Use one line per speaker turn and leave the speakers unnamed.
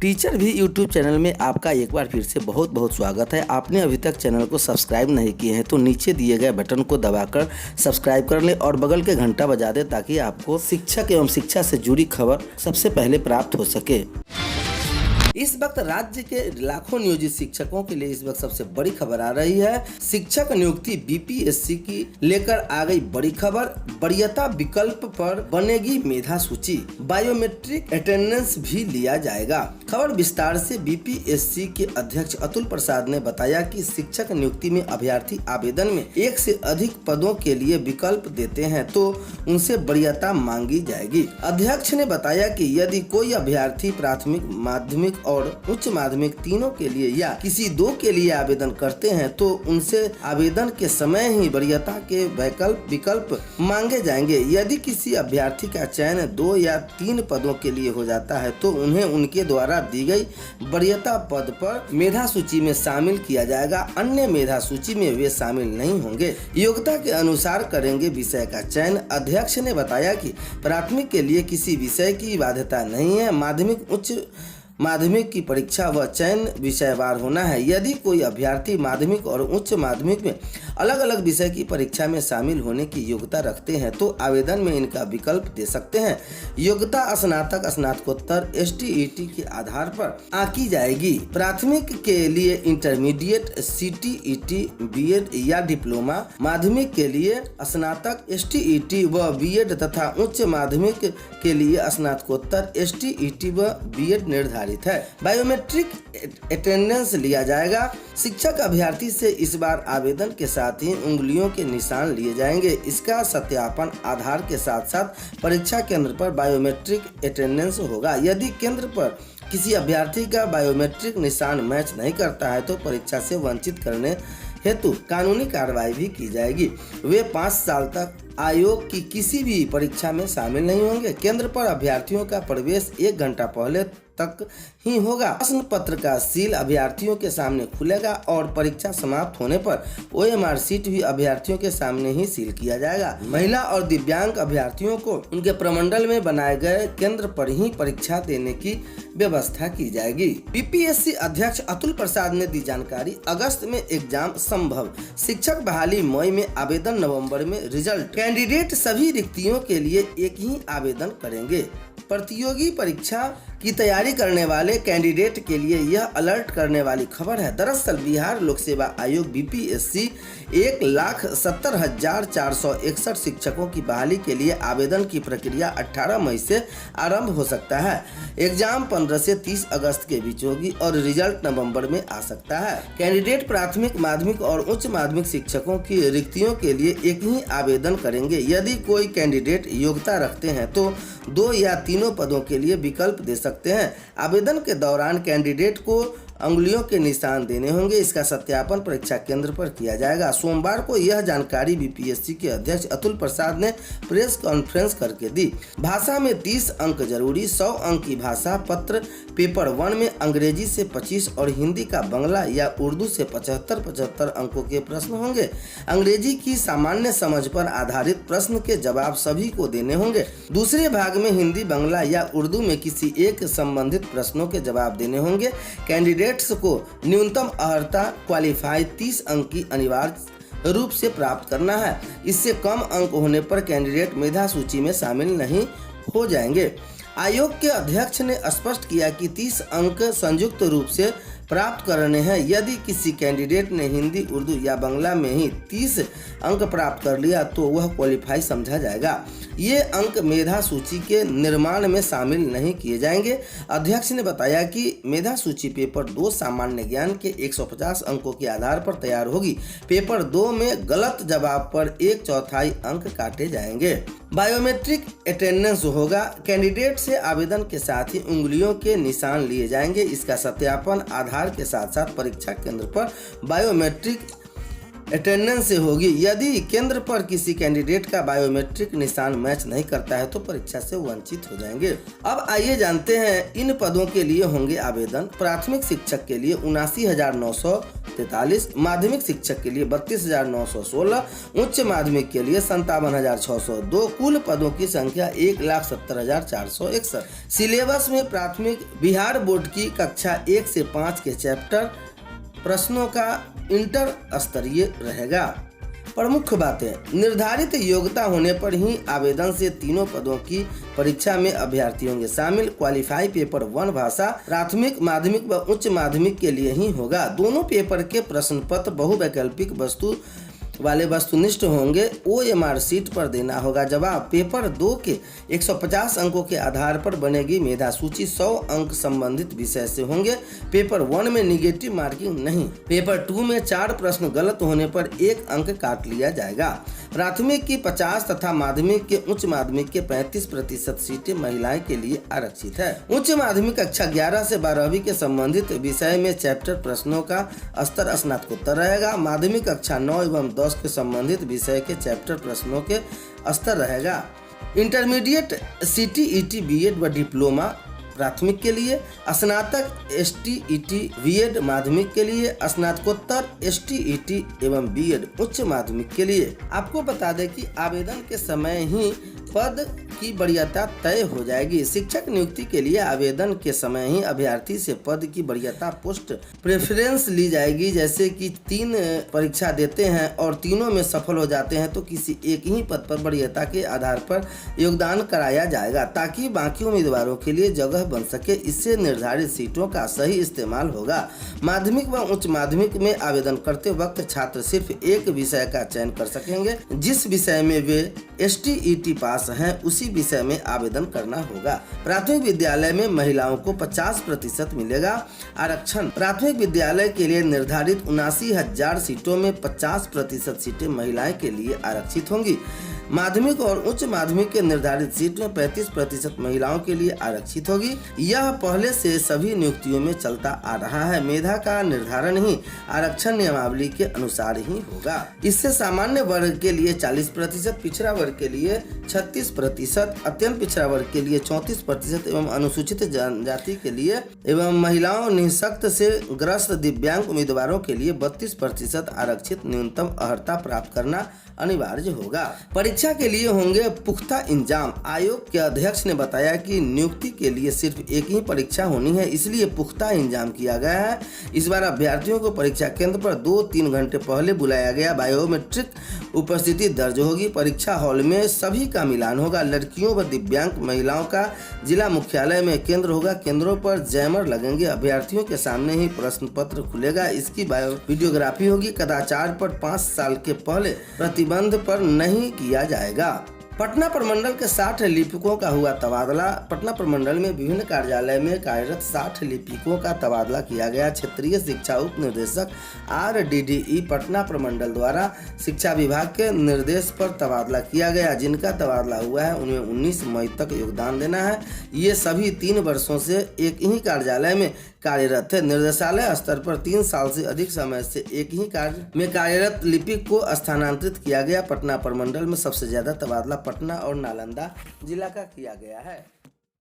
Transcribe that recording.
Teacher भी YouTube channel में आपका एक बार फिर से बहुत बहुत स्वागत है। आपने अभी तक चैनल को सब्सक्राइब नहीं किए हैं तो नीचे दिए गए बटन को दबाकर सब्सक्राइब कर लें और बगल के घंटा बजा दें ताकि आपको शिक्षक एवं शिक्षा से जुड़ी खबर सबसे पहले प्राप्त हो सके। इस वक्त राज्य के लाखों नियोजित शिक्षकों के लिए इस वक्त सबसे बड़ी खबर आ रही है। शिक्षक नियुक्ति बीपीएससी की लेकर आ गई बड़ी खबर। वरीयता विकल्प पर बनेगी मेधा सूची, बायोमेट्रिक अटेंडेंस भी लिया जाएगा। खबर विस्तार से। बीपीएससी के अध्यक्ष अतुल प्रसाद ने बताया कि शिक्षक नियुक्ति में अभ्यर्थी आवेदन में एक से अधिक पदों के लिए विकल्प देते हैं तो उनसे वरीयता मांगी जाएगी। अध्यक्ष ने बताया कि यदि कोई अभ्यर्थी प्राथमिक, माध्यमिक और उच्च माध्यमिक तीनों के लिए या किसी दो के लिए आवेदन करते हैं तो उनसे आवेदन के समय ही वरीयता के विकल्प मांगे जाएंगे। यदि किसी अभ्यर्थी का चयन 2 या 3 पदों के लिए हो जाता है तो उन्हें उनके द्वारा दी गई वरीयता पद पर मेधा सूची में शामिल किया जाएगा। अन्य मेधा सूची में वे शामिल नहीं होंगे। योग्यता के अनुसार करेंगे विषय का चयन। अध्यक्ष ने बताया कि प्राथमिक के लिए किसी विषय की बाध्यता नहीं है। माध्यमिक, उच्च माध्यमिक की परीक्षा व चयन विषयवार होना है। यदि कोई अभ्यर्थी माध्यमिक और उच्च माध्यमिक में अलग अलग विषय की परीक्षा में शामिल होने की योग्यता रखते हैं तो आवेदन में इनका विकल्प दे सकते हैं। योग्यता स्नातक, स्नातकोत्तर, एसटीईटी के आधार पर आंकी जाएगी। प्राथमिक के लिए इंटरमीडिएट, सीटीईटी, बीएड या डिप्लोमा, माध्यमिक के लिए स्नातक, एसटीईटी व बीएड तथा उच्च माध्यमिक के लिए स्नातकोत्तर, एसटीईटी व बीएड निर्धारित है। बायोमेट्रिक अटेंडेंस लिया जाएगा। शिक्षक अभ्यर्थी से इस बार आवेदन के साथ ही उंगलियों के निशान लिए जाएंगे। इसका सत्यापन आधार के साथ साथ परीक्षा केंद्र पर बायोमेट्रिक अटेंडेंस होगा। यदि केंद्र पर किसी अभ्यर्थी का बायोमेट्रिक निशान मैच नहीं करता है तो परीक्षा से वंचित करने हेतु कानूनी कार्रवाई भी की जाएगी। वे 5 साल तक आयोग की किसी भी परीक्षा में शामिल नहीं होंगे। केंद्र पर अभ्यर्थियों का प्रवेश 1 घंटा पहले तक ही होगा। प्रश्न पत्र का सील अभ्यर्थियों के सामने खुलेगा और परीक्षा समाप्त होने पर ओएमआर सीट भी अभ्यर्थियों के सामने ही सील किया जाएगा। महिला और दिव्यांग अभ्यर्थियों को उनके प्रमंडल में बनाए गए केंद्र पर ही परीक्षा देने की व्यवस्था की जाएगी। बीपीएससी अध्यक्ष अतुल प्रसाद ने दी जानकारी। अगस्त में एग्जाम संभव, शिक्षक बहाली मई में, आवेदन नवंबर में, रिजल्ट। कैंडिडेट सभी रिक्तियों के लिए एक ही आवेदन करेंगे। प्रतियोगी परीक्षा की तैयारी करने वाले कैंडिडेट के लिए यह अलर्ट करने वाली खबर है। दरअसल बिहार लोक सेवा आयोग बीपीएससी 1,70,461 शिक्षकों की बहाली के लिए आवेदन की प्रक्रिया 18 मई से आरंभ हो सकता है। एग्जाम 15 से 30 अगस्त के बीच होगी और रिजल्ट नवंबर में आ सकता है। कैंडिडेट प्राथमिक, माध्यमिक और उच्च माध्यमिक शिक्षकों की रिक्तियों के लिए एक ही आवेदन करेंगे। यदि कोई कैंडिडेट योग्यता रखते हैं तो 2 या 3 पदों के लिए विकल्प दे सकते हैं। आवेदन के दौरान कैंडिडेट को अंगुलियों के निशान देने होंगे। इसका सत्यापन परीक्षा केंद्र पर किया जाएगा। सोमवार को यह जानकारी बीपीएससी के अध्यक्ष अतुल प्रसाद ने प्रेस कॉन्फ्रेंस करके दी। भाषा में 30 अंक जरूरी, 100 अंक की भाषा पत्र पेपर 1 में अंग्रेजी से 25 और हिंदी का बंगला या उर्दू से 75 अंकों के प्रश्न होंगे। अंग्रेजी की सामान्य समझ पर आधारित प्रश्न के जवाब सभी को देने होंगे। दूसरे भाग में हिंदी, बंगला या उर्दू में किसी एक संबंधित प्रश्नों के जवाब देने होंगे। कैंडिडेट को न्यूनतम अर्हता क्वालिफाई 30 अंक की अनिवार्य रूप से प्राप्त करना है। इससे कम अंक होने पर कैंडिडेट मेधा सूची में शामिल नहीं हो जाएंगे। आयोग के अध्यक्ष ने स्पष्ट किया कि 30 अंक संयुक्त रूप से प्राप्त करने हैं। यदि किसी कैंडिडेट ने हिंदी, उर्दू या बांग्ला में ही 30 अंक प्राप्त कर लिया तो वह क्वालिफाई समझा जाएगा। ये अंक मेधा सूची के निर्माण में शामिल नहीं किए जाएंगे। अध्यक्ष ने बताया कि मेधा सूची पेपर 2 सामान्य ज्ञान के 150 अंकों के आधार पर तैयार होगी। पेपर 2 में गलत जवाब पर 1/4 अंक काटे जाएंगे। बायोमेट्रिक अटेंडेंस होगा। कैंडिडेट से आवेदन के साथ ही उंगलियों के निशान लिए जाएंगे। इसका सत्यापन आधार के साथ साथ परीक्षा केंद्र पर बायोमेट्रिक अटेंडेंस से होगी। यदि केंद्र पर किसी कैंडिडेट का बायोमेट्रिक निशान मैच नहीं करता है तो परीक्षा से वंचित हो जाएंगे। अब आइए जानते हैं इन पदों के लिए होंगे आवेदन। प्राथमिक शिक्षक के लिए 79,993 43, माध्यमिक शिक्षक के लिए 32,916, उच्च माध्यमिक के लिए 57,602। कुल पदों की संख्या 1,70,461। सिलेबस में प्राथमिक बिहार बोर्ड की कक्षा 1 से 5 के चैप्टर प्रश्नों का इंटर स्तरीय रहेगा। प्रमुख बातें, निर्धारित योग्यता होने पर ही आवेदन से तीनों पदों की परीक्षा में अभ्यर्थी होंगे शामिल। क्वालिफाई पेपर 1 भाषा प्राथमिक, माध्यमिक व उच्च माध्यमिक के लिए ही होगा। दोनों पेपर के प्रश्न पत्र बहुवैकल्पिक वस्तु वाले वस्तुनिष्ठ होंगे। OMR सीट पर देना होगा जवाब। पेपर 2 के 150 अंकों के आधार पर बनेगी मेधा सूची। 100 अंक संबंधित विषय से होंगे। पेपर 1 में निगेटिव मार्किंग नहीं। पेपर 2 में 4 प्रश्न गलत होने पर 1 अंक काट लिया जाएगा। प्राथमिक की 50 तथा माध्यमिक के उच्च माध्यमिक के 35% सीटें महिलाएं के लिए आरक्षित है। उच्च माध्यमिक कक्षा 11 से 12वीं के संबंधित विषय में चैप्टर प्रश्नों का स्तर स्नातकोत्तर रहेगा। माध्यमिक कक्षा 9 एवं 10 के संबंधित विषय के चैप्टर प्रश्नों के स्तर रहेगा। इंटरमीडिएट CTET बीएड व डिप्लोमा प्राथमिक के लिए, स्नातक STET बीएड माध्यमिक के लिए, स्नातकोत्तर STET एवं बीएड उच्च माध्यमिक के लिए। आपको बता दें कि आवेदन के समय ही पद की वरीयता तय हो जाएगी। शिक्षक नियुक्ति के लिए आवेदन के समय ही अभ्यर्थी से पद की वरीयता पोस्ट प्रेफरेंस ली जाएगी। जैसे कि 3 परीक्षा देते हैं और तीनों में सफल हो जाते हैं तो किसी एक ही पद पर वरीयता के आधार पर योगदान कराया जाएगा ताकि बाकी उम्मीदवारों के लिए जगह बन सके। इससे निर्धारित सीटों का सही इस्तेमाल होगा। माध्यमिक व उच्च माध्यमिक में आवेदन करते वक्त छात्र सिर्फ एक विषय का चयन कर सकेंगे। जिस विषय में वे STET पास हैं उसी विषय में आवेदन करना होगा। प्राथमिक विद्यालय में महिलाओं को 50% मिलेगा आरक्षण। प्राथमिक विद्यालय के लिए निर्धारित 79,000 सीटों में 50% सीटें महिलाएं के लिए आरक्षित होंगी। माध्यमिक और उच्च माध्यमिक के निर्धारित सीट में 35% महिलाओं के लिए आरक्षित होगी। यह पहले से सभी नियुक्तियों में चलता आ रहा है। मेधा का निर्धारण ही आरक्षण नियमावली के अनुसार ही होगा। इससे सामान्य वर्ग के लिए 40%, पिछड़ा वर्ग के लिए 36%, अत्यंत पिछड़ा वर्ग के लिए 34% एवं अनुसूचित जनजाति के लिए एवं महिलाओं निःशक्त से ग्रस्त दिव्यांग उम्मीदवारों के लिए 32% आरक्षित न्यूनतम अर्हता प्राप्त करना अनिवार्य होगा। परीक्षा के लिए होंगे पुख्ता इंतजाम। आयोग के अध्यक्ष ने बताया कि नियुक्ति के लिए सिर्फ एक ही परीक्षा होनी है, इसलिए पुख्ता इंतजाम किया गया है। इस बार अभ्यर्थियों को परीक्षा केंद्र पर 2-3 घंटे पहले बुलाया गया। बायोमेट्रिक उपस्थिति दर्ज होगी। परीक्षा हॉल में सभी का मिलान होगा। लड़कियों व दिव्यांग महिलाओं का जिला मुख्यालय में केंद्र होगा। केंद्रों पर जैमर लगेंगे। अभ्यर्थियों के सामने ही प्रश्न पत्र खुलेगा। इसकी वीडियोग्राफी होगी। कदाचार पर 5 साल के पहले प्रतिबंध पर नहीं किया जाएगा। पटना प्रमंडल के 60 लिपिकों का हुआ तबादला। पटना प्रमंडल में विभिन्न कार्यालय में कार्यरत 60 लिपिकों का तबादला किया गया। क्षेत्रीय शिक्षा उप निदेशक RDDE पटना प्रमंडल द्वारा शिक्षा विभाग के निर्देश पर तबादला किया गया। जिनका तबादला हुआ है उन्हें 19 मई तक योगदान देना है। ये सभी 3 वर्षों से एक ही कार्यालय में कार्यरत थे। निर्देशालय स्तर पर 3 साल से अधिक समय से एक ही कार्य में कार्यरत लिपिक को स्थानांतरित किया गया। पटना प्रमंडल में सबसे ज्यादा तबादला पटना और नालंदा जिला का किया गया है।